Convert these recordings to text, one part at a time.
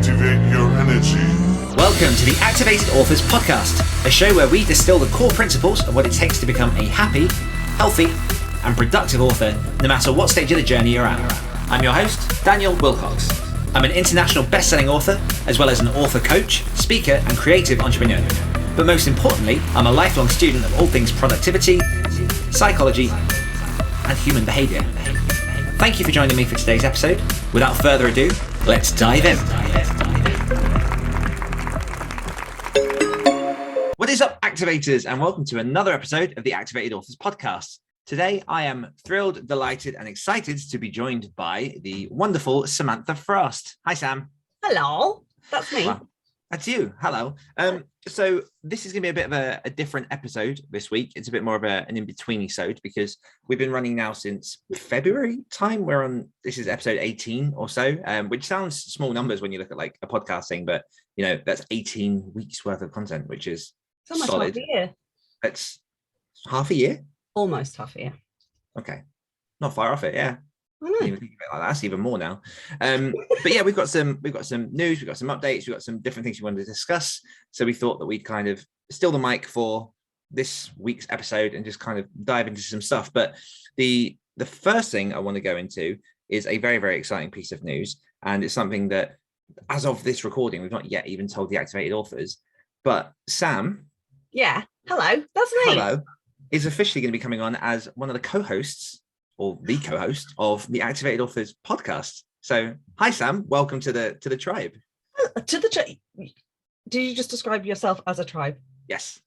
Activate your energy. Welcome to the Activated Authors Podcast, a show where we distill the core principles of what it takes to become a happy, healthy, and productive author, no matter what stage of the journey you're at. I'm your host, Daniel Willcocks. I'm an international best-selling author, as well as an author coach, speaker, and creative entrepreneur. But most importantly, I'm a lifelong student of all things productivity, psychology, and human behavior. Thank you for joining me for today's episode. Without further ado, let's dive in. What is up, activators, and welcome to another episode of the Activated Authors Podcast. Today, I am thrilled, delighted, and excited to be joined by the wonderful Samantha Frost. Hi, Sam. Hello, that's me. Well, that's you. Hello. So this is going to be a bit of a different episode this week. It's a bit more of an in-between episode because we've been running now since February time. This is episode 18 or so, which sounds small numbers when you look at like a podcast thing, but you know, that's 18 weeks worth of content, which is solid. Half a year. That's half a year? Almost half a year. Okay. Not far off it, yeah. I know. Even think about it like that. That's even more now. But yeah, we've got some news, we've got some updates, we've got some different things we wanted to discuss. So we thought that we'd kind of steal the mic for this week's episode and just kind of dive into some stuff. But the first thing I want to go into is a very, very exciting piece of news. And it's something that, as of this recording, we've not yet even told the activated authors. But Sam. Yeah. Hello. That's me. Hello. Is officially going to be coming on as one of the co-hosts or the co-host of the Activated Authors podcast. So, hi Sam, welcome to the tribe. To the tribe. Did you just describe yourself as a tribe? Yes.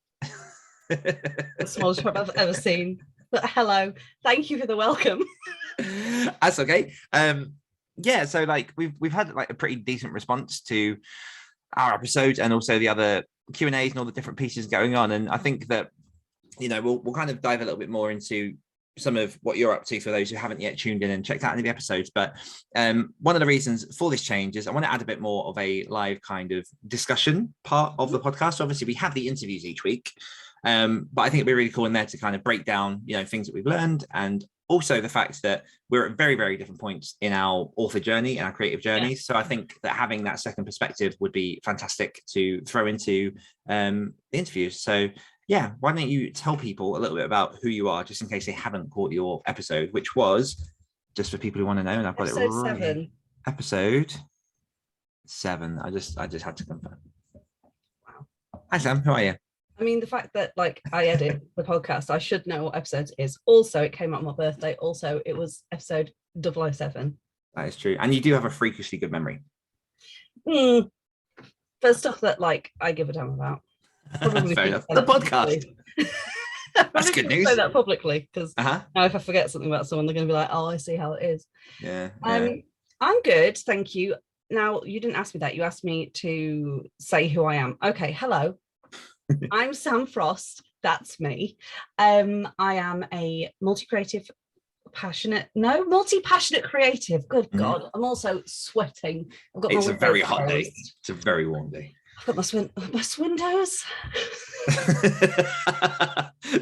The smallest tribe I've ever seen. But hello, thank you for the welcome. That's okay. Yeah, so like we've had like a pretty decent response to our episodes and also the other Q&As and all the different pieces going on. And I think that, you know, we'll kind of dive a little bit more into some of what you're up to for those who haven't yet tuned in and checked out any of the episodes. But one of the reasons for this change is I want to add a bit more of a live kind of discussion part of the podcast. So obviously we have the interviews each week, but I think it'd be really cool in there to kind of break down, you know, things that we've learned, and also the fact that we're at very, very different points in our author journey and our creative journeys. Yeah. So I think that having that second perspective would be fantastic to throw into the interviews. So yeah, why don't you tell people a little bit about who you are, just in case they haven't caught your episode, which was, just for people who want to know, and I've got episode it right. 7. Episode 7. I just had to confirm. Wow. Hi Sam, how are you? I mean, the fact that like I edit the podcast, I should know what episode it is. Also, it came out on my birthday. Also, it was episode 007. That is true. And you do have a freakishly good memory. For stuff that like I give a damn about. Fair enough. The podcast. That's good news. Say that publicly, because now if I forget something about someone, they're going to be like, "Oh, I see how it is." Yeah. I'm good, thank you. Now, you didn't ask me that. You asked me to say who I am. Okay, hello. I'm Sam Frost. That's me. I am a multi-passionate creative. Good God, I'm also sweating. It's a very hot day. It's a very warm day. I've got my windows.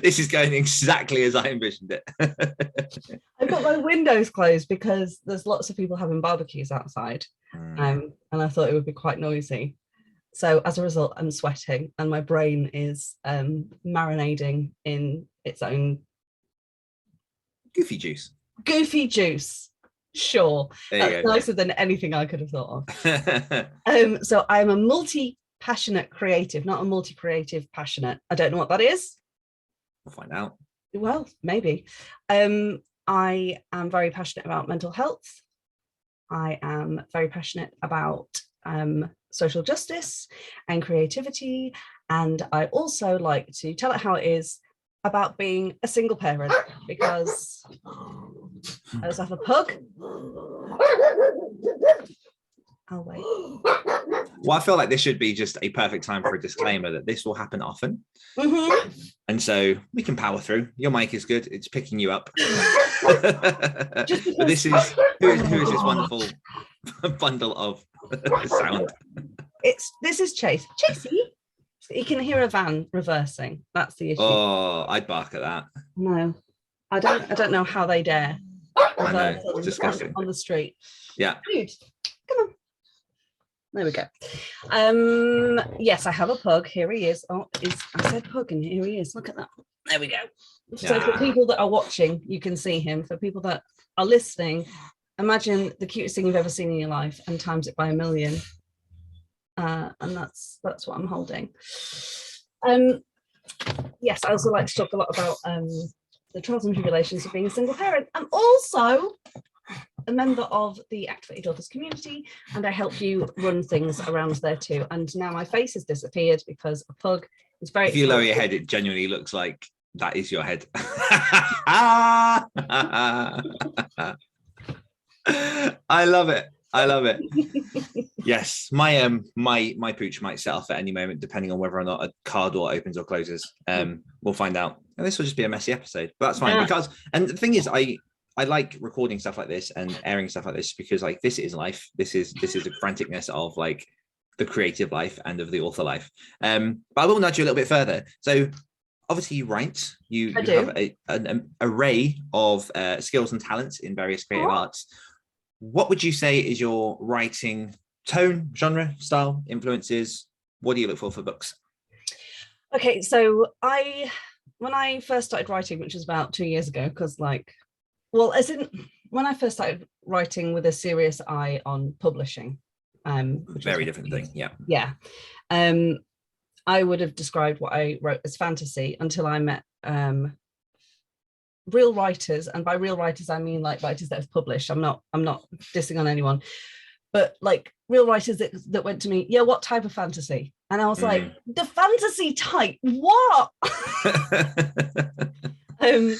This is going exactly as I envisioned it. I've got my windows closed because there's lots of people having barbecues outside, and I thought it would be quite noisy. So as a result, I'm sweating and my brain is marinating in its own goofy juice. Sure, that's nicer than anything I could have thought of. So I'm a multi-passionate creative, not a multi-creative passionate. I don't know what that is. We'll find out. Well, maybe. I am very passionate about mental health. I am very passionate about social justice and creativity. And I also like to tell it how it is about being a single parent, because I just have a pug. I'll wait. Well, I feel like this should be just a perfect time for a disclaimer that this will happen often. And so we can power through. Your mic is good. It's picking you up. But this is, who is this wonderful bundle of sound? This is Chase. Chasey. You can hear a van reversing. That's the issue. Oh, I'd bark at that. No, I don't know how they dare. I know, it's disgusting. On the street. Yeah. Dude, come on. There we go. Yes, I have a pug. Here he is. Oh, I said pug, and here he is. Look at that. There we go. So for people that are watching, you can see him. For people that are listening, imagine the cutest thing you've ever seen in your life and times it by 1,000,000. And that's what I'm holding. Yes, I also like to talk a lot about the trials and tribulations of being a single parent. I'm also a member of the Activated Authors community, and I help you run things around there too. And now my face has disappeared because a pug is very. If you lower your head, it genuinely looks like that is your head. I love it. I love it. Yes, my pooch might set off at any moment, depending on whether or not a car door opens or closes. We'll find out. And this will just be a messy episode, but that's fine. Because, and the thing is, I like recording stuff like this and airing stuff like this because, like, this is life. This is the franticness of, like, the creative life and of the author life. But I will nudge you a little bit further. So obviously you write, you have an array of skills and talents in various creative arts. What would you say is your writing tone, genre, style, influences? What do you look for books? Okay, so when I first started writing, which was about 2 years ago, because when I first started writing with a serious eye on publishing, very different thing. Yeah. I would have described what I wrote as fantasy until I met real writers, and by real writers I mean like writers that have published. I'm not dissing on anyone, but like real writers that went to me, yeah, what type of fantasy? And I was like, the fantasy type, what? And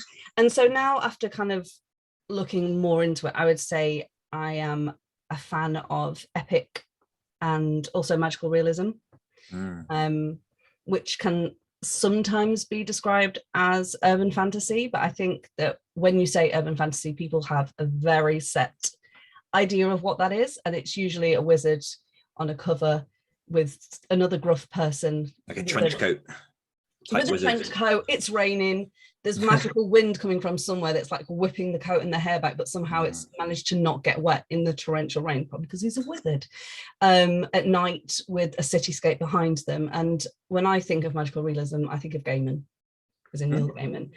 so now, after kind of looking more into it, I would say I am a fan of epic and also magical realism, which can sometimes be described as urban fantasy. But I think that when you say urban fantasy, people have a very set idea of what that is, and it's usually a wizard on a cover with another gruff person, like a trench coat. With a trench coat, it's raining, there's magical wind coming from somewhere that's like whipping the coat and the hair back, but somehow it's managed to not get wet in the torrential rain, probably because he's a wizard, at night with a cityscape behind them. And when I think of magical realism, I think of Gaiman, as in Neil Gaiman.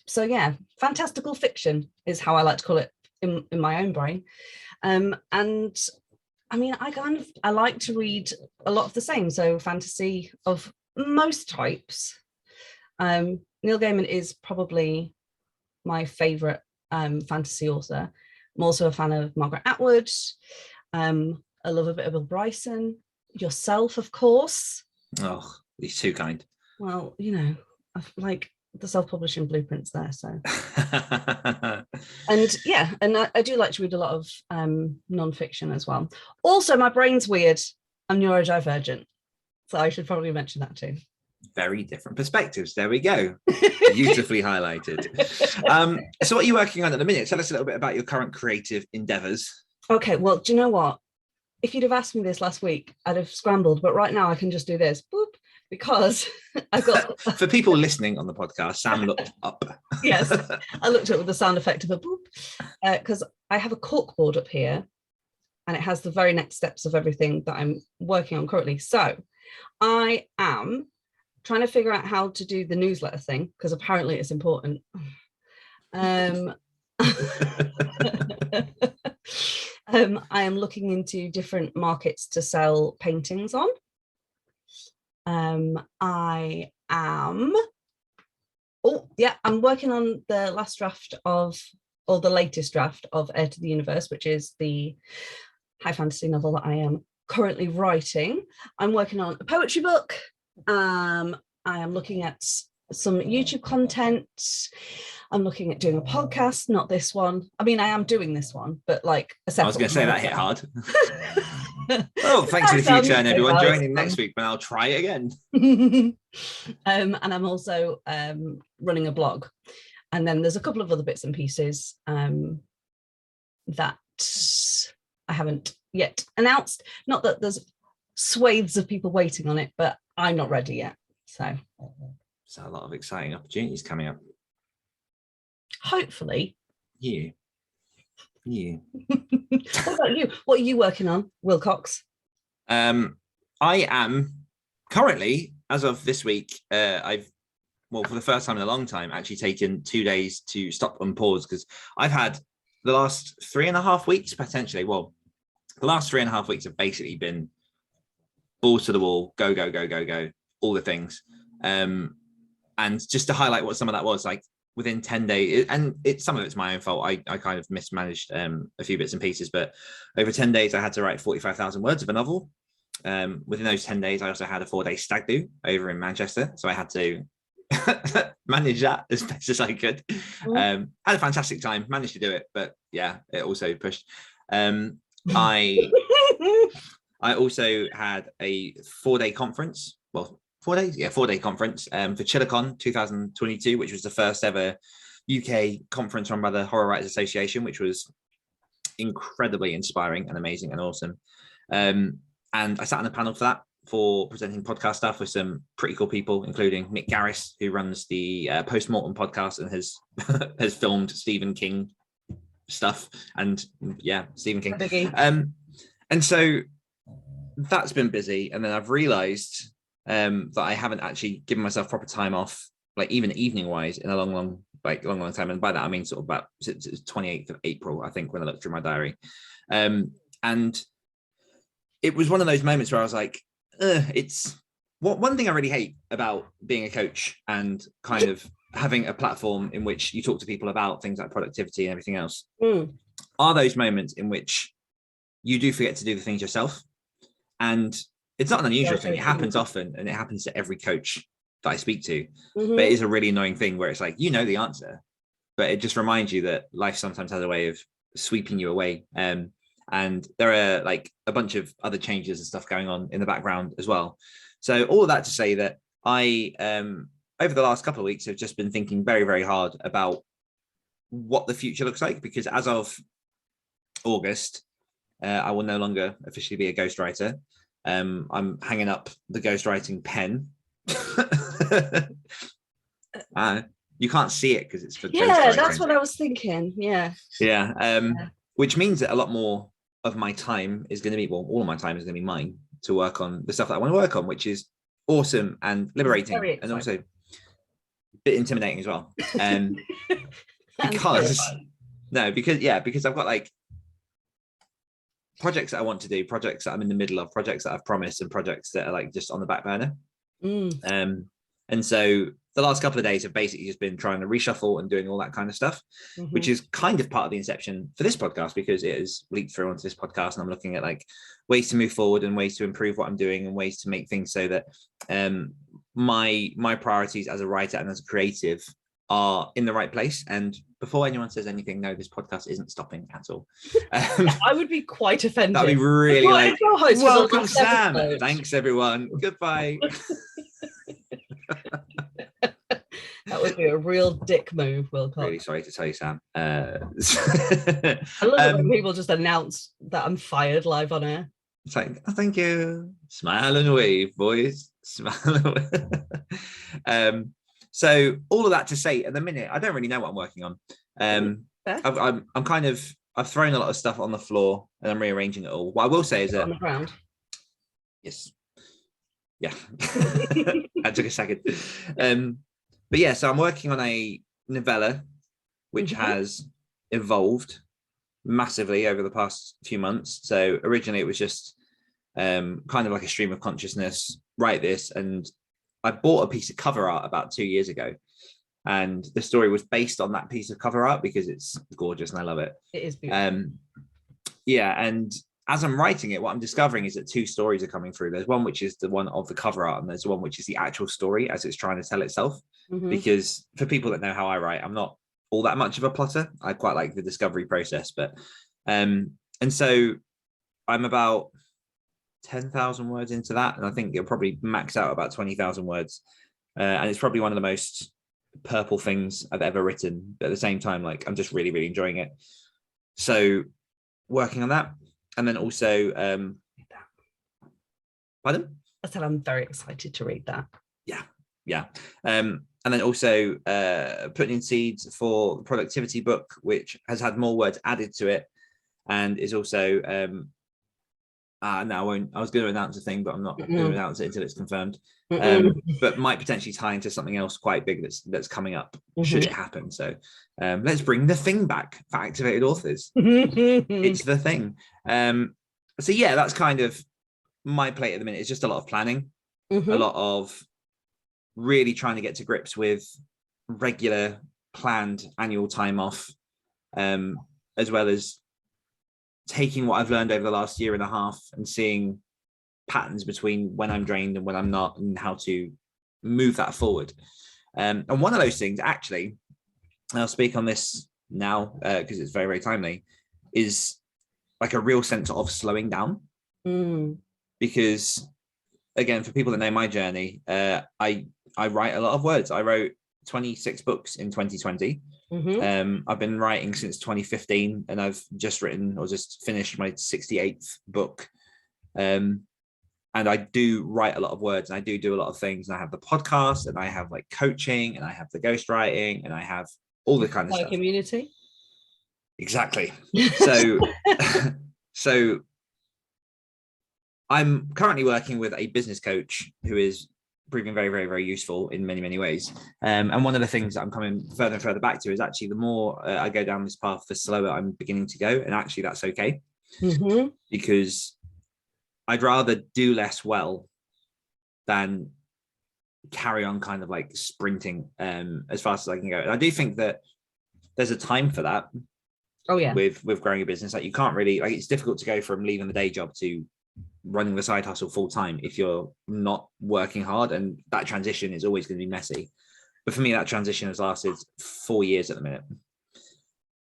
So yeah, fantastical fiction is how I like to call it in my own brain. And I mean, I like to read a lot of the same, so fantasy of most types. Neil Gaiman is probably my favorite fantasy author. I'm also a fan of Margaret Atwood. I love a bit of Bill Bryson. Yourself, of course. Oh, he's too kind. Well, you know, I like the self-publishing blueprints there, so. And yeah, and I do like to read a lot of non-fiction as well. Also, my brain's weird. I'm neurodivergent, so I should probably mention that too. Very different perspectives. There we go. Beautifully highlighted. So what are you working on at the minute? Tell us a little bit about your current creative endeavors. Okay, well, do you know what? If you'd have asked me this last week, I'd have scrambled, but right now I can just do this, boop, because I've got... For people listening on the podcast, Sam looked up. Yes, I looked up with the sound effect of a boop, because I have a corkboard up here, and it has the very next steps of everything that I'm working on currently. So I am trying to figure out how to do the newsletter thing, because apparently it's important. I am looking into different markets to sell paintings on. I am, I'm working on the last draft of, or the latest draft of Heir to the Universe, which is the high fantasy novel that I am currently writing. I'm working on a poetry book. I am looking at some YouTube content. I'm looking at doing a podcast, not this one. I mean, I am doing this one, but like a separate. I was going to say that hit hard. Oh, thanks for the future, and everyone. Join in next week when I'll try it again. And I'm also running a blog, and then there's a couple of other bits and pieces that I haven't yet announced. Not that there's swathes of people waiting on it, but I'm not ready yet. So a lot of exciting opportunities coming up. Hopefully. Yeah. Yeah. What about you? What are you working on, Willcocks? I am currently, as of this week, for the first time in a long time, actually taken 2 days to stop and pause, because I've had the last 3.5 weeks, potentially. Well, the last 3.5 weeks have basically been balls to the wall, go, go, go, go, go, all the things. And just to highlight what some of that was, like within 10 days, and some of it's my own fault. I kind of mismanaged a few bits and pieces, but over 10 days, I had to write 45,000 words of a novel. Within those 10 days, I also had a 4-day stag do over in Manchester. So I had to manage that as best as I could. Had a fantastic time, managed to do it, but yeah, it also pushed. I also had a 4-day conference. Well, 4 days, yeah, 4-day conference for ChillerCon 2022, which was the first ever UK conference run by the Horror Writers Association, which was incredibly inspiring and amazing and awesome. And I sat on a panel for that, for presenting podcast stuff with some pretty cool people, including Nick Garris, who runs the Postmortem podcast and has filmed Stephen King stuff. And yeah, Stephen King. And so that's been busy. And then I've realized that I haven't actually given myself proper time off, like even evening wise, in a long time. And by that, I mean sort of about 28th of April, I think, when I looked through my diary. And it was one of those moments where I was like, it's one thing I really hate about being a coach and kind of having a platform in which you talk to people about things like productivity and everything else are those moments in which you do forget to do the things yourself. And it's not an unusual thing. It happens often, and it happens to every coach that I speak to. But it is a really annoying thing where it's like, you know the answer, but it just reminds you that life sometimes has a way of sweeping you away. And there are like a bunch of other changes and stuff going on in the background as well. So all of that to say that I, over the last couple of weeks, have just been thinking very, very hard about what the future looks like, because as of August, I will no longer officially be a ghostwriter. I'm hanging up the ghostwriting pen. You can't see it because it's for ghostwriting. That's what I was thinking. Which means that a lot more of my time is going to be, well, all of my time is going to be mine to work on the stuff that I want to work on, which is awesome and liberating, and also a bit intimidating as well. Because I've got like projects that I want to do, projects that I'm in the middle of, projects that I've promised, and projects that are like just on the back burner. And so the last couple of days have basically just been trying to reshuffle and doing all that kind of stuff, which is kind of part of the inception for this podcast, because it has leaked through onto this podcast, and I'm looking at like ways to move forward and ways to improve what I'm doing and ways to make things so that my priorities as a writer and as a creative are in the right place. And before anyone says anything, no, this podcast isn't stopping at all. I would be quite offended. That'd be really like, welcome, Sam. Thanks, everyone. Goodbye. That would be a real dick move, Willcocks. Really sorry to tell you, Sam. I love it when people just announce that I'm fired live on air. It's like, oh, thank you. Smile and wave, boys. Smile and wave. So all of that to say, at the minute, I don't really know what I'm working on. I've thrown a lot of stuff on the floor and I'm rearranging it all. What I will say is that on the ground. Yes. Yeah. That took a second. But yeah, so I'm working on a novella which has evolved massively over the past few months. So originally it was just kind of like a stream of consciousness, write this, and I bought a piece of cover art about 2 years ago, and the story was based on that piece of cover art because it's gorgeous and I love it. It is beautiful. And as I'm writing it, what I'm discovering is that 2 stories are coming through. There's one which is the one of the cover art, and there's one which is the actual story as it's trying to tell itself. Because for people that know how I write, I'm not all that much of a plotter. I quite like the discovery process, but and so I'm about 10,000 words into that, and I think it'll probably max out about 20,000 words, and it's probably one of the most purple things I've ever written, but at the same time, like, I'm just really, really enjoying it. So working on that, and then also pardon? I said I'm very excited to read that. Yeah. And then also putting in seeds for the productivity book, which has had more words added to it and is also no, I won't. I was going to announce a thing, but I'm not going to announce it until it's confirmed. But might potentially tie into something else quite big that's coming up should it happen. So let's bring the thing back for Activated Authors. It's the thing. So yeah, that's kind of my plate at the minute. It's just a lot of planning, a lot of really trying to get to grips with regular planned annual time off, as well as taking what I've learned over the last year and a half and seeing patterns between when I'm drained and when I'm not, and how to move that forward. And one of those things, actually, and I'll speak on this now because it's very, very timely, is like a real sense of slowing down. Because again, for people that know my journey, I write a lot of words. I wrote 26 books in 2020. I've been writing since 2015, and I've just written or just finished my 68th book. And I do write a lot of words, and I do a lot of things. And I have the podcast, and I have like coaching, and I have the ghostwriting, and I have all the kind of stuff. Community. Exactly. So I'm currently working with a business coach who is proving very, very, very useful in many, many ways. And one of the things that I'm coming further and further back to is actually the more I go down this path, the slower I'm beginning to go. And actually that's okay, because I'd rather do less well than carry on kind of like sprinting as fast as I can go. And I do think that there's a time for that. Oh yeah. With growing a business, like you can't really, like, it's difficult to go from leaving the day job to running the side hustle full time if you're not working hard, and that transition is always going to be messy. But for me, that transition has lasted 4 years at the minute,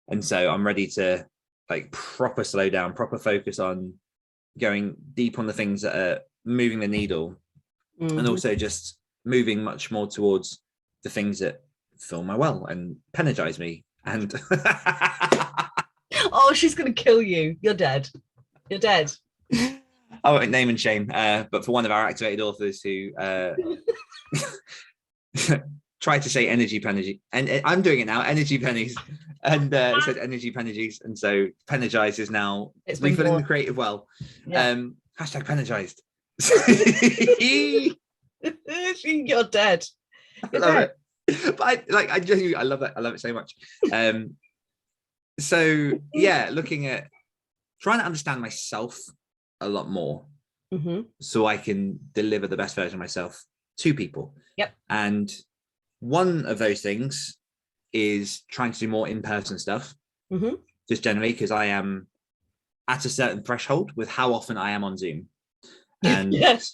and so I'm ready to like proper slow down, proper focus on going deep on the things that are moving the needle, and also just moving much more towards the things that fill my well and energize me. And oh, she's gonna kill you. You're dead. I won't name and shame, but for one of our Activated Authors who tried to say energy pennies, and I'm doing it now, energy pennies, and said energy pennies, and so Penegized is now refilling the creative well. Hashtag Penegized. You're dead. I love it. But I genuinely, I love it so much. So yeah, looking at trying to understand myself a lot more, so I can deliver the best version of myself to people. And one of those things is trying to do more in-person stuff, just generally, because I am at a certain threshold with how often I am on Zoom. And yes.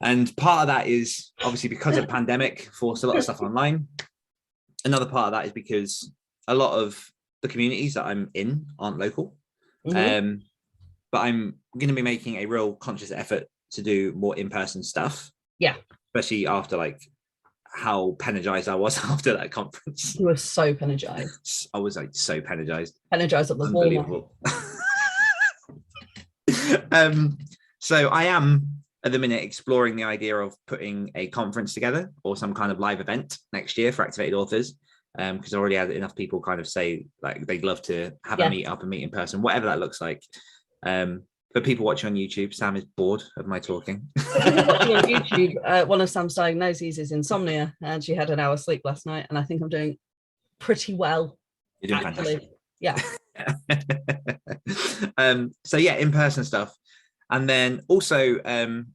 And part of that is obviously because of pandemic forced a lot of stuff online. Another part of that is because a lot of the communities that I'm in aren't local. But I'm going to be making a real conscious effort to do more in-person stuff. Yeah. Especially after like how penegized I was after that conference. You were so penegized. I was like so penegized. Penegized at the Unbelievable. So I am at the minute exploring the idea of putting a conference together or some kind of live event next year for Activated Authors, because I already had enough people kind of say like they'd love to have a meet up and meet in person, whatever that looks like. For people watching on YouTube, Sam is bored of my talking. Watching on YouTube, one of Sam's diagnoses is insomnia, and she had an hour's sleep last night, and I think I'm doing pretty well. You're doing fantastic. Yeah. So yeah, in-person stuff. And then also trying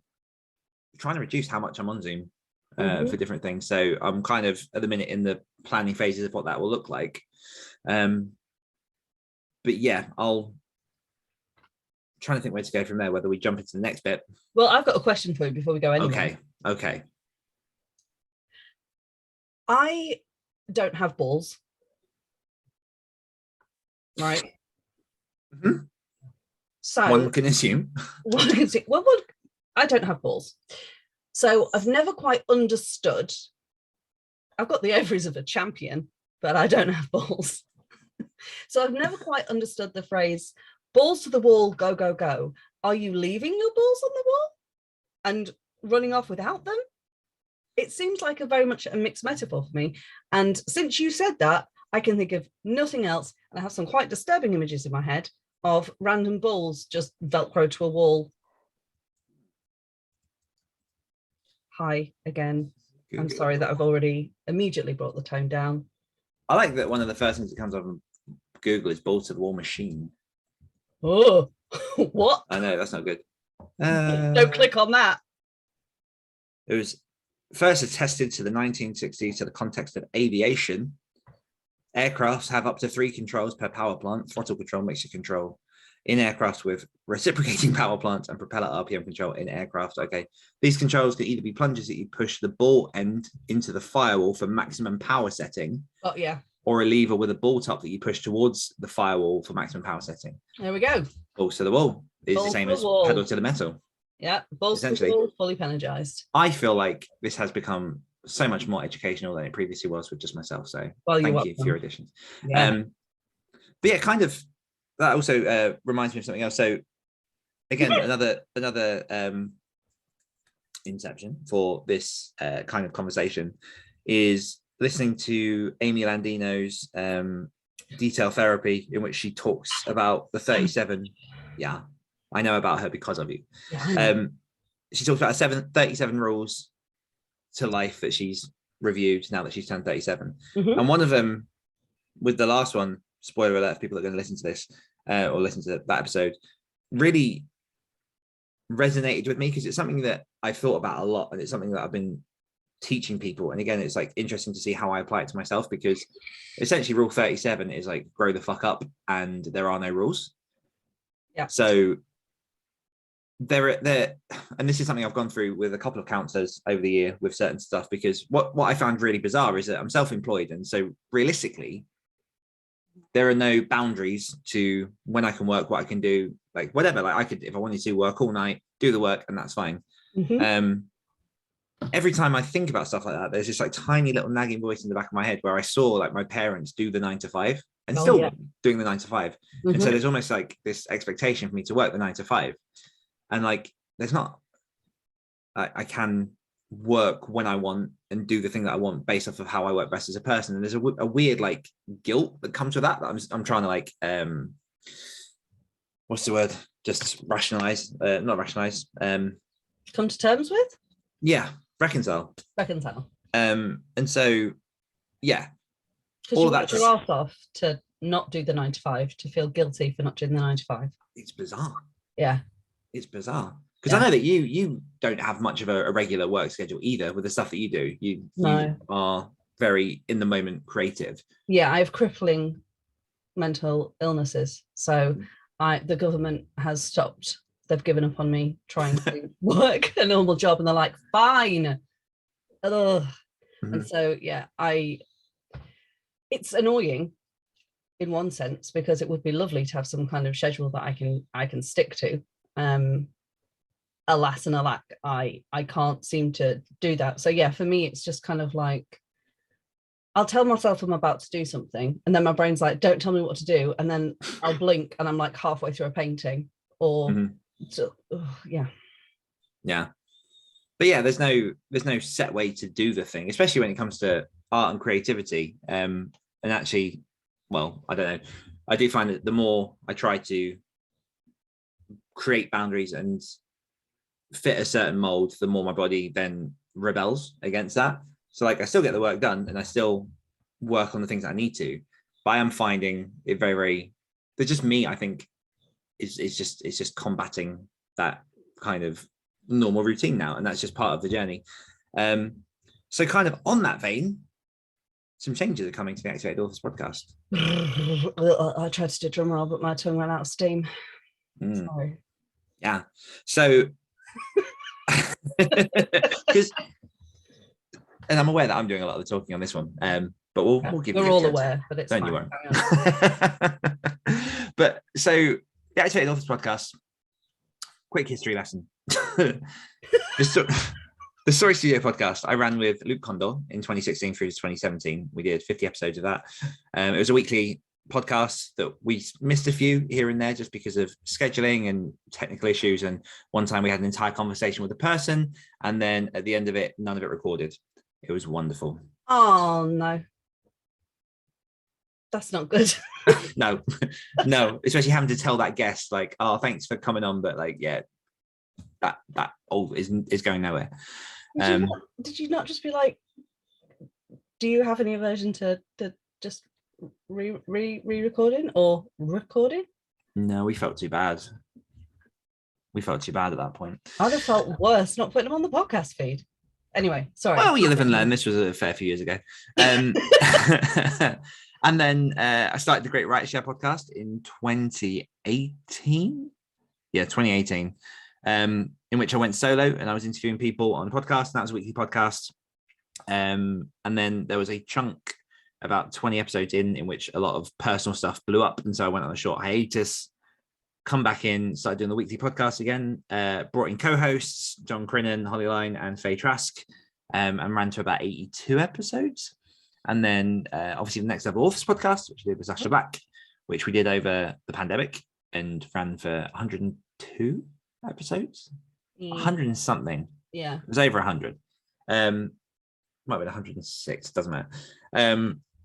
to reduce how much I'm on Zoom for different things. So I'm kind of at the minute in the planning phases of what that will look like. But yeah, I'll trying to think where to go from there, whether we jump into the next bit. Well, I've got a question for you before we go anywhere. Okay. I don't have balls. Right. So one can assume. Well, I don't have balls. So I've never quite understood. I've got the ovaries of a champion, but I don't have balls. So I've never quite understood the phrase, balls to the wall, go, go, go. Are you leaving your balls on the wall and running off without them? It seems like a very much a mixed metaphor for me. And since you said that, I can think of nothing else. And I have some quite disturbing images in my head of random balls just Velcro to a wall. Hi again. I'm sorry that I've already immediately brought the tone down. I like that one of the first things that comes up on Google is ball to the wall machine. Oh, what? I know, that's not good. Don't click on that. It was first attested to the 1960s to the context of aviation. Aircrafts have up to 3 controls per power plant: throttle control, mixture control in aircraft with reciprocating power plants, and propeller RPM control in aircraft. Okay, these controls can either be plungers that you push the ball end into the firewall for maximum power setting. Oh yeah. Or a lever with a ball top that you push towards the firewall for maximum power setting. There we go. Balls to the wall is Balls the same to as the wall. pedal to the metal. Yeah, balls to the wall, fully energized. I feel like this has become so much more educational than it previously was with just myself. So thank you for your additions. Yeah. But yeah, kind of that also reminds me of something else. So again, another inception for this kind of conversation is listening to Amy Landino's detail therapy, in which she talks about the 37. Yeah, I know about her because of you. Yeah, she talks about 37 rules to life that she's reviewed now that she's turned 37. And one of them, with the last one, spoiler alert, if people are going to listen to this or listen to that episode, really resonated with me because it's something that I've thought about a lot, and it's something that I've been teaching people. And again, it's like interesting to see how I apply it to myself, because essentially rule 37 is like grow the fuck up and there are no rules. Yeah. So there, and this is something I've gone through with a couple of counselors over the year with certain stuff, because what I found really bizarre is that I'm self-employed, and so realistically there are no boundaries to when I can work, what I can do, like whatever. Like I could, if I wanted to, work all night, do the work, and that's fine. Every time I think about stuff like that, there's this like tiny little nagging voice in the back of my head where I saw like my parents do the 9 to 5 and still doing the 9 to 5. And so there's almost like this expectation for me to work the 9 to 5. And like, there's not, I can work when I want and do the thing that I want based off of how I work best as a person. And there's a weird like guilt that comes with that I'm trying to like, what's the word? Just rationalize, not rationalize. Come to terms with? Yeah. Reconcile. And so, yeah. Because you worked your ass off to not do the 9 to 5, to feel guilty for not doing the 9 to 5. It's bizarre. Yeah. It's bizarre. Because I know that you don't have much of a regular work schedule either with the stuff that you do. You are very in the moment creative. Yeah, I have crippling mental illnesses. So the government has stopped. They've given up on me trying to work a normal job, and they're like, fine. Ugh. And so, yeah, it's annoying in one sense, because it would be lovely to have some kind of schedule that I can stick to. Alas and alack, I can't seem to do that. So yeah, for me, it's just kind of like, I'll tell myself I'm about to do something, and then my brain's like, don't tell me what to do. And then I'll blink and I'm like halfway through a painting, or yeah. But yeah, there's no set way to do the thing, especially when it comes to art and creativity. And actually, well, I don't know. I do find that the more I try to create boundaries and fit a certain mold, the more my body then rebels against that. So like I still get the work done and I still work on the things that I need to, but I am finding it very, very, there's just me, I think, it's just combating that kind of normal routine now, and that's just part of the journey. So kind of on that vein, some changes are coming to the Activated Authors podcast. I tried to do a drum roll, but my tongue ran out of steam. Sorry. Yeah. So because, and I'm aware that I'm doing a lot of the talking on this one, but we'll give you. We're all aware, but it's don't you worry. But so the Activated Authors podcast, quick history lesson. The Story Studio podcast I ran with Luke Condor in 2016 through to 2017. We did 50 episodes of that. It was a weekly podcast that we missed a few here and there just because of scheduling and technical issues. And one time we had an entire conversation with a person, and then at the end of it, none of it recorded. It was wonderful. Oh no. That's not good. No, especially having to tell that guest like, oh, thanks for coming on, but like, yeah, that all is going nowhere. Did you not just be like, do you have any aversion to just re-recording or recording? No, we felt too bad. At that point. I'd have felt worse not putting them on the podcast feed. Anyway, sorry. Well, you live and learn. This was a fair few years ago. And then I started the Great Writer Share podcast in 2018. Yeah, 2018. In which I went solo and I was interviewing people on the podcast, and that was a weekly podcast. And then there was a chunk about 20 episodes in which a lot of personal stuff blew up, and so I went on a short hiatus, come back in, started doing the weekly podcast again, brought in co-hosts John Crinan, Holly Line and Faye Trask, and ran to about 82 episodes. And then obviously the Next Level Authors podcast, which we did with Sasha Back, which we did over the pandemic and ran for 102 episodes, 100 and something. Yeah, it was over 100. Might be 106, doesn't matter.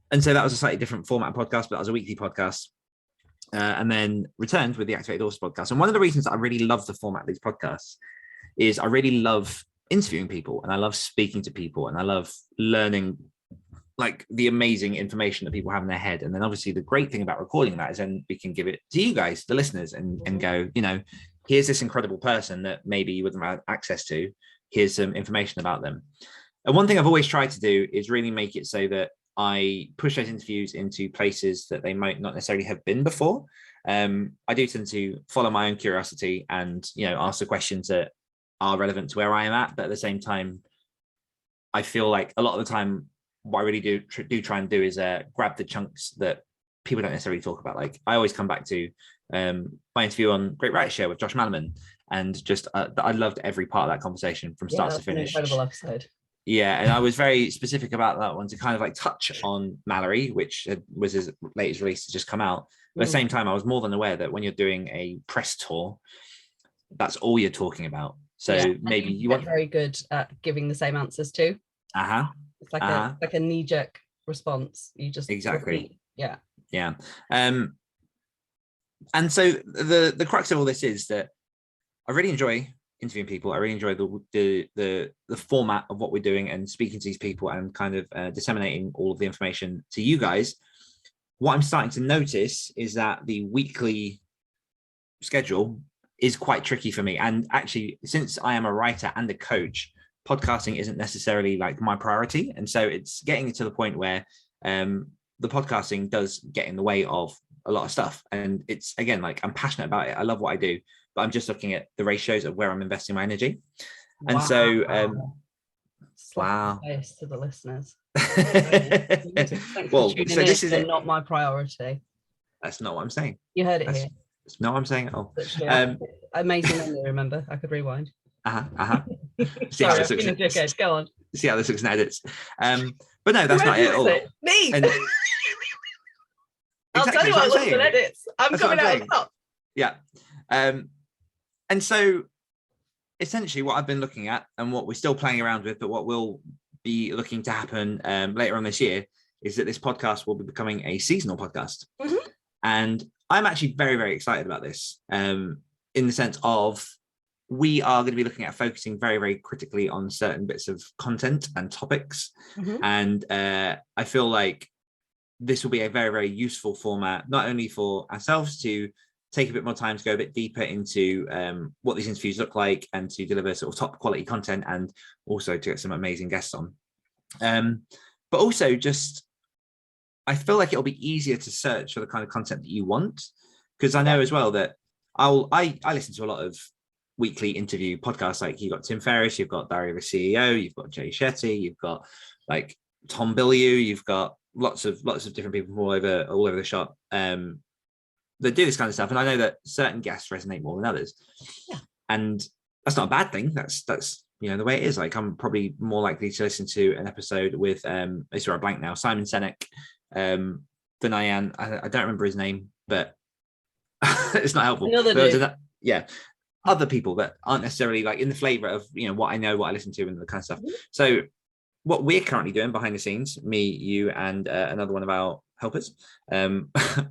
And so that was a slightly different format of podcast, but that was a weekly podcast. And then returned with the Activated Authors podcast. And one of the reasons that I really love the format of these podcasts is I really love interviewing people, and I love speaking to people, and I love learning like the amazing information that people have in their head. And then obviously the great thing about recording that is then we can give it to you guys, the listeners, and go, you know, here's this incredible person that maybe you wouldn't have access to. Here's some information about them. And one thing I've always tried to do is really make it so that I push those interviews into places that they might not necessarily have been before. I do tend to follow my own curiosity and, you know, ask the questions that are relevant to where I am at. But at the same time, I feel like a lot of the time, what I really do try and do is grab the chunks that people don't necessarily talk about. Like I always come back to my interview on Great Writer Share with Josh Malerman, and just I loved every part of that conversation from start to finish. An incredible episode. Yeah, and I was very specific about that one to kind of like touch on Mallory, which was his latest release to just come out. But at the same time, I was more than aware that when you're doing a press tour, that's all you're talking about. So maybe you want very good at giving the same answers too. It's like a knee-jerk response. You just exactly repeat. Yeah. And so the crux of all this is that I really enjoy interviewing people. I really enjoy the format of what we're doing and speaking to these people and kind of disseminating all of the information to you guys. What I'm starting to notice is that the weekly schedule is quite tricky for me. And actually, since I am a writer and a coach, podcasting isn't necessarily like my priority. And so it's getting to the point where the podcasting does get in the way of a lot of stuff. And it's, again, like I'm passionate about it. I love what I do, but I'm just looking at the ratios of where I'm investing my energy. And so, wow. To the listeners. Well, so this is not my priority. That's not what I'm saying. You heard it here. That's not what I'm saying at all. Amazing memory, remember? I could rewind. See how this looks. Go on. See how this looks in edits. But no, that's not it at all. Me. And I'll tell you what looks in edits. I'm coming out of top. Yeah. And so essentially what I've been looking at and what we're still playing around with, but what will be looking to happen later on this year is that this podcast will be becoming a seasonal podcast. Mm-hmm. And I'm actually very, very excited about this in the sense of we are going to be looking at focusing very, very critically on certain bits of content and topics. Mm-hmm. And I feel like this will be a very, very useful format, not only for ourselves to take a bit more time to go a bit deeper into what these interviews look like and to deliver sort of top quality content, and also to get some amazing guests on. But also just, I feel like it'll be easier to search for the kind of content that you want, because I know as well that I listen to a lot of weekly interview podcasts. Like you've got Tim Ferriss, you've got Dario the CEO, you've got Jay Shetty, you've got like Tom Bilyeu, you've got lots of different people from all over the shop that do this kind of stuff. And I know that certain guests resonate more than others. Yeah. And that's not a bad thing. That's you know the way it is. Like I'm probably more likely to listen to an episode with I saw a blank now, Simon Sinek, than I am. I don't remember his name, but it's not helpful. Other people that aren't necessarily like in the flavor of, you know, what I know, what I listen to, and the kind of stuff. Mm-hmm. So what we're currently doing behind the scenes, me, you, and another one of our helpers. Oh,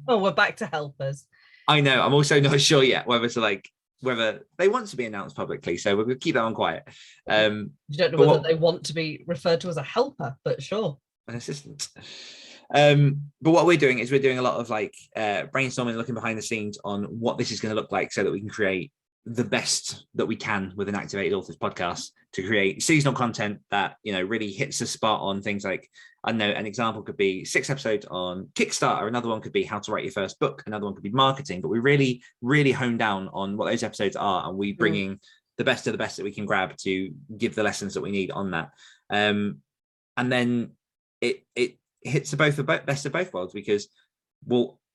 we're back to helpers. I know. I'm also not sure yet whether they want to be announced publicly. So we're going to keep that one quiet. You don't know whether they want to be referred to as a helper, but sure. An assistant. But what we're doing is we're doing a lot of like brainstorming, looking behind the scenes on what this is going to look like so that we can create the best that we can with an Activated Authors podcast to create seasonal content that, you know, really hits the spot on things like, I know an example could be 6 episodes on Kickstarter. Another one could be how to write your first book. Another one could be marketing, but we really, really hone down on what those episodes are. And we bring in the best of the best that we can grab to give the lessons that we need on that. And then it hits the best of both worlds because there'll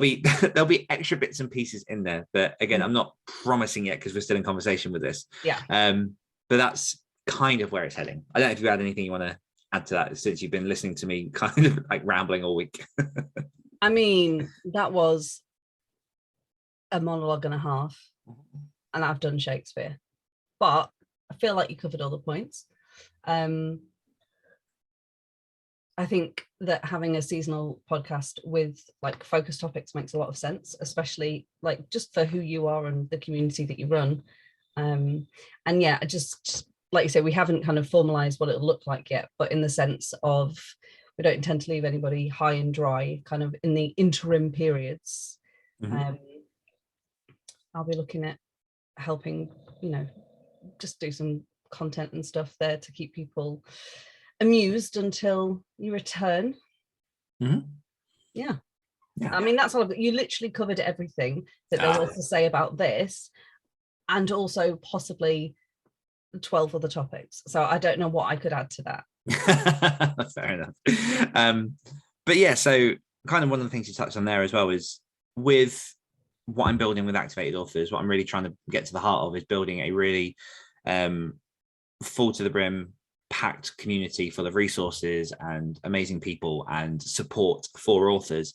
be extra bits and pieces in there, but again, I'm not promising yet because we're still in conversation with this. But that's kind of where it's heading. I don't know if you had anything you want to add to that since you've been listening to me kind of like rambling all week. I mean, that was a monologue and a half, and I've done Shakespeare, but I feel like you covered all the points. I think that having a seasonal podcast with like focus topics makes a lot of sense, especially like just for who you are and the community that you run. And yeah, just like you say, we haven't kind of formalized what it'll look like yet, but in the sense of we don't intend to leave anybody high and dry kind of in the interim periods. I'll be looking at helping, you know, just do some content and stuff there to keep people amused until you return. Yeah. I mean, that's all. You literally covered everything that there was to say about this, and also possibly 12 other topics. So I don't know what I could add to that. Fair enough. But yeah, so kind of one of the things you touched on there as well is with what I'm building with Activated Authors, what I'm really trying to get to the heart of is building a really full to the brim, packed community full of resources and amazing people and support for authors.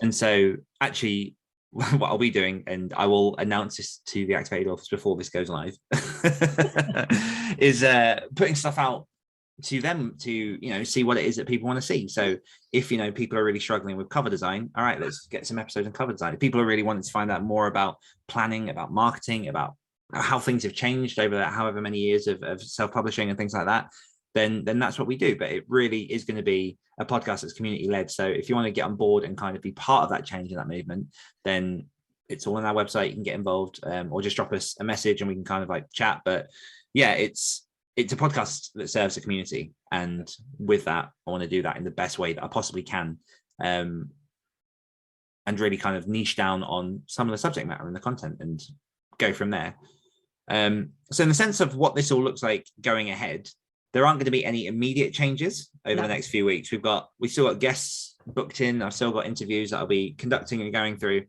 And so actually what I'll be doing, and I will announce this to the Activated Authors before this goes live, is putting stuff out to them to, you know, see what it is that people want to see. So if, you know, people are really struggling with cover design, all right, let's get some episodes on cover design. If people are really wanting to find out more about planning, about marketing, about how things have changed over however many years of self-publishing and things like that, then that's what we do. But it really is going to be a podcast that's community led. So if you want to get on board and kind of be part of that change in that movement, then it's all on our website. You can get involved, or just drop us a message and we can kind of like chat. But yeah, it's a podcast that serves the community, and with that I want to do that in the best way that I possibly can, and really kind of niche down on some of the subject matter and the content and go from there. So in the sense of what this all looks like going ahead, there aren't going to be any immediate changes over the next few weeks. We've still got guests booked in. I've still got interviews that I'll be conducting and going through.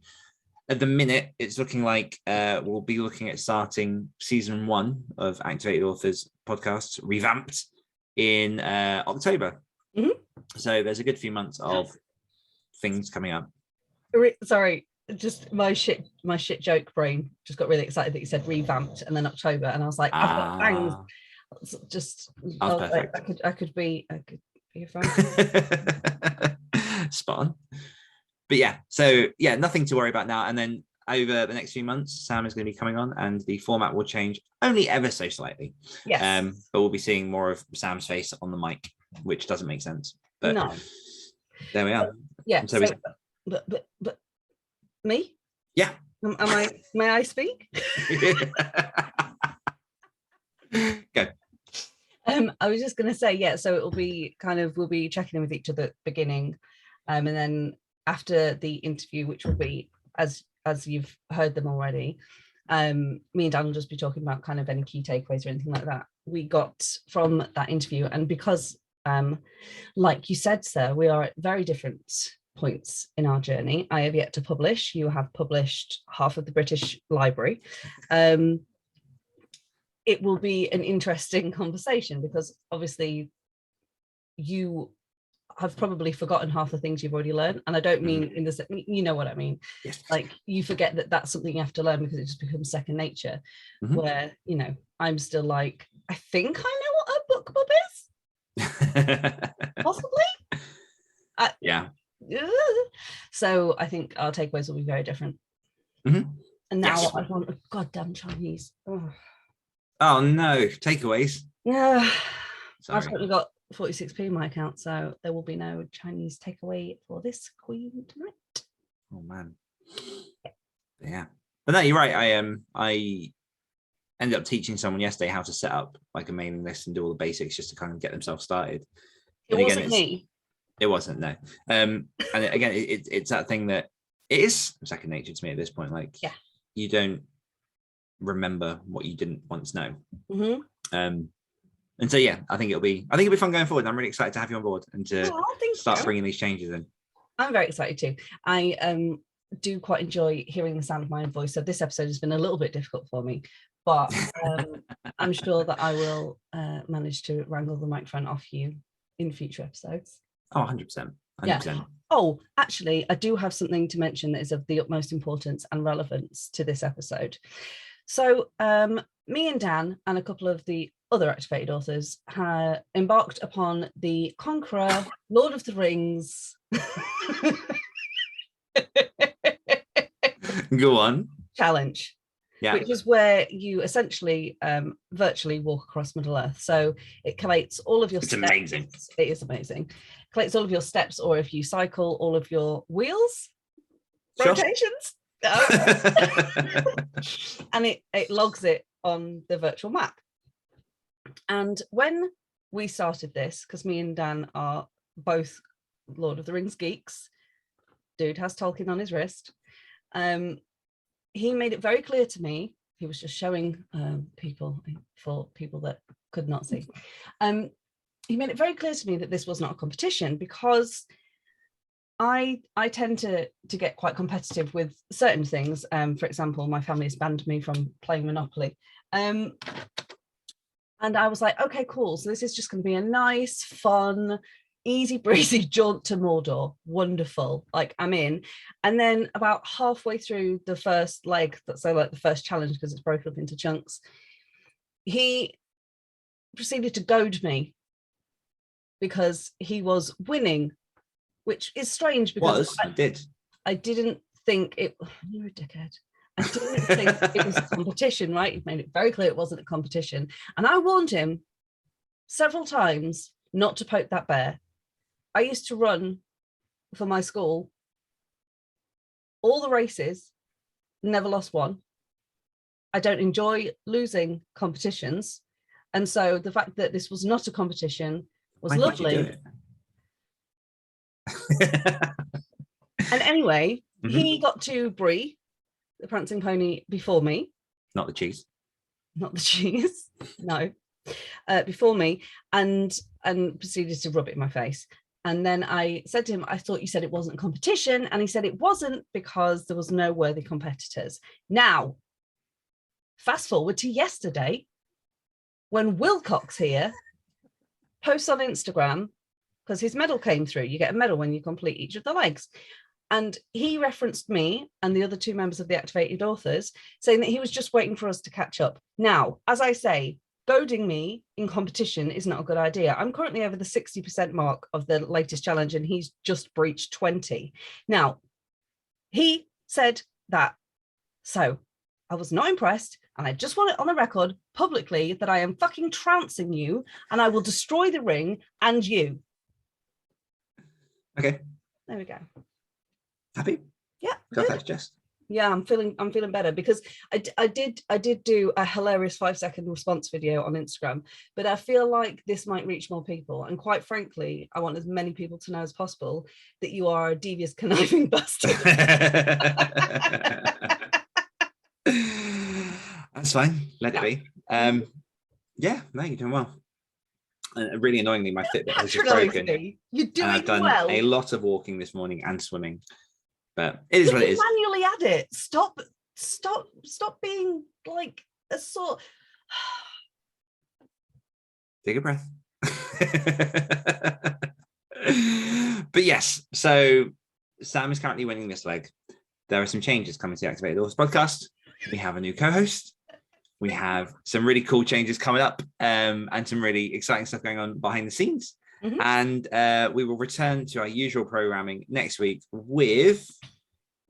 At the minute, it's looking like we'll be looking at starting season 1 of Activated Authors podcast, revamped in October. So there's a good few months of things coming up. Sorry, just my shit joke brain just got really excited that you said revamped and then October, and I was like, I've got bangs. Just perfect. Like, I could be a fan. Spot on. But yeah, so yeah, nothing to worry about now. And then over the next few months, Sam is going to be coming on, and the format will change only ever so slightly. Yes. But we'll be seeing more of Sam's face on the mic, which doesn't make sense. But no. There we are. Yeah. So but me? Yeah. May I speak? Go. I was just going to say, yeah, so it will be kind of, we'll be checking in with each other at the beginning, and then after the interview, which will be, as you've heard them already, me and Dan will just be talking about kind of any key takeaways or anything like that we got from that interview. And because, like you said, sir, we are at very different points in our journey. I have yet to publish. You have published half of the British Library. It will be an interesting conversation because obviously you have probably forgotten half the things you've already learned, and I don't mean in the, you know what I mean. Yes. Like you forget that that's something you have to learn because it just becomes second nature. Where, you know, I'm still like, I think I know what a book club is. Possibly. Yeah. So I think our takeaways will be very different. Mm-hmm. And now I want a goddamn Chinese. Oh no, takeaways. Yeah. Sorry. I've only got 46p in my account, so there will be no Chinese takeaway for this queen tonight. Oh man. Yeah. But no, you're right. I ended up teaching someone yesterday how to set up like a mailing list and do all the basics just to kind of get themselves started. It wasn't me. It wasn't, no. And again, it's that thing that it is second nature to me at this point. Like, you don't remember what you didn't once know. Mm-hmm. And so I think it'll be fun going forward. I'm really excited to have you on board and to start bringing these changes in. I'm very excited too. I do quite enjoy hearing the sound of my own voice. So this episode has been a little bit difficult for me, but I'm sure that I will manage to wrangle the microphone off you in future episodes. Oh, 100%. 100%. Yeah. Oh, actually, I do have something to mention that is of the utmost importance and relevance to this episode. So me and Dan and a couple of the other activated authors embarked upon the Conqueror Lord of the Rings Go on. challenge. Yeah. Which is where you essentially virtually walk across Middle Earth. So it collates all of your steps. Amazing. It is amazing. Collates all of your steps, or if you cycle, all of your wheels, rotations. And it logs it on the virtual map. And when we started this, because me and Dan are both Lord of the Rings geeks, dude has Tolkien on his wrist, he made it very clear to me, he was just showing people, for people that could not see, he made it very clear to me that this was not a competition, because I tend to get quite competitive with certain things. For example, my family has banned me from playing Monopoly. And I was like, okay, cool. So this is just going to be a nice, fun, easy breezy jaunt to Mordor. Wonderful. Like, I'm in. And then about halfway through the first leg, so like the first challenge, because it's broken up into chunks, he proceeded to goad me because he was winning, which is strange because I didn't think it. You're a dickhead. I didn't think it was a competition, right? He made it very clear it wasn't a competition. And I warned him several times not to poke that bear. I used to run for my school, all the races, never lost one. I don't enjoy losing competitions. And so the fact that this was not a competition was lovely. And anyway, he got to Brie, the prancing pony, before me. Not the cheese. Not the cheese. No. Before me, and proceeded to rub it in my face. And then I said to him, I thought you said it wasn't a competition. And he said it wasn't because there was no worthy competitors. Now, fast forward to yesterday, when Willcocks here posts on Instagram, because his medal came through. You get a medal when you complete each of the legs. And he referenced me and the other two members of the activated authors, saying that he was just waiting for us to catch up. Now, as I say, goading me in competition is not a good idea. I'm currently over the 60% mark of the latest challenge, and he's just breached 20. Now, he said that. So I was not impressed, and I just want it on the record publicly that I am fucking trouncing you, and I will destroy the ring and you. Okay. There we go. Happy? Yeah. Perfect, Jess. Yeah, I'm feeling better, because I did do a hilarious 5-second response video on Instagram, but I feel like this might reach more people. And quite frankly, I want as many people to know as possible that you are a devious, conniving bastard. That's fine. Let it be. Yeah, no, you're doing well. Really annoyingly, my Fitbit has just broken. You're doing I've done well. A lot of walking this morning and swimming, but it is what it is. Manually add it. Stop being like a sort. Take a breath. But yes, so Sam is currently winning this leg. There are some changes coming to the Activated Authors podcast. We have a new co-host. We have some really cool changes coming up, and some really exciting stuff going on behind the scenes. And we will return to our usual programming next week with,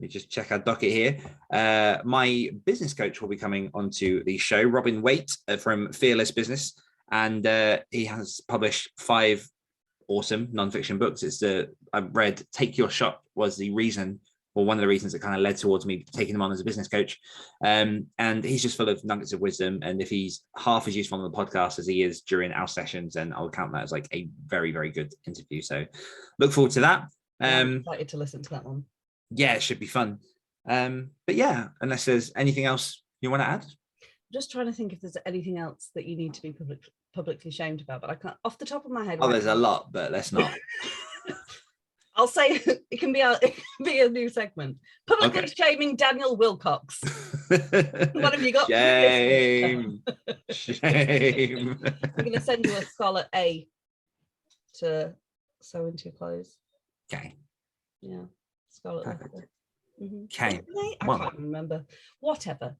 let me just check our docket here. My business coach will be coming onto the show, Robin Waite from Fearless Business. And he has published 5 awesome nonfiction books. I read Take Your Shot was the reason, or one of the reasons that kind of led towards me taking him on as a business coach. And he's just full of nuggets of wisdom. And if he's half as useful on the podcast as he is during our sessions, then I'll count that as like a very, very good interview. So look forward to that. I'm excited to listen to that one. Yeah, it should be fun. But yeah, unless there's anything else you want to add. Just trying to think if there's anything else that you need to be publicly shamed about, but I can't off the top of my head. Oh, there's a lot, but let's not. I'll say it can be a new segment. Publicly shaming Daniel Willcocks. What have you got? Shame. Shame. I'm going to send you a Scarlet A to sew into your clothes. Okay. Yeah. Scarlet. Okay. I can't remember. Whatever.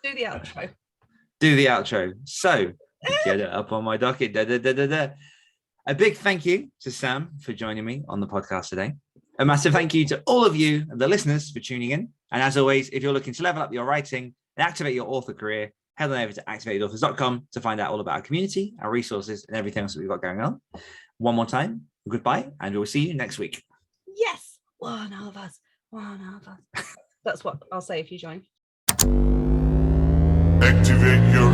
Do the outro. Do the outro. So get it up on my docket. A big thank you to Sam for joining me on the podcast today. A massive thank you to all of you, the listeners, for tuning in. And as always, if you're looking to level up your writing and activate your author career, head on over to activatedauthors.com to find out all about our community, our resources, and everything else that we've got going on. One more time, goodbye, and we'll see you next week. Yes, one of us. That's what I'll say if you join. Activate your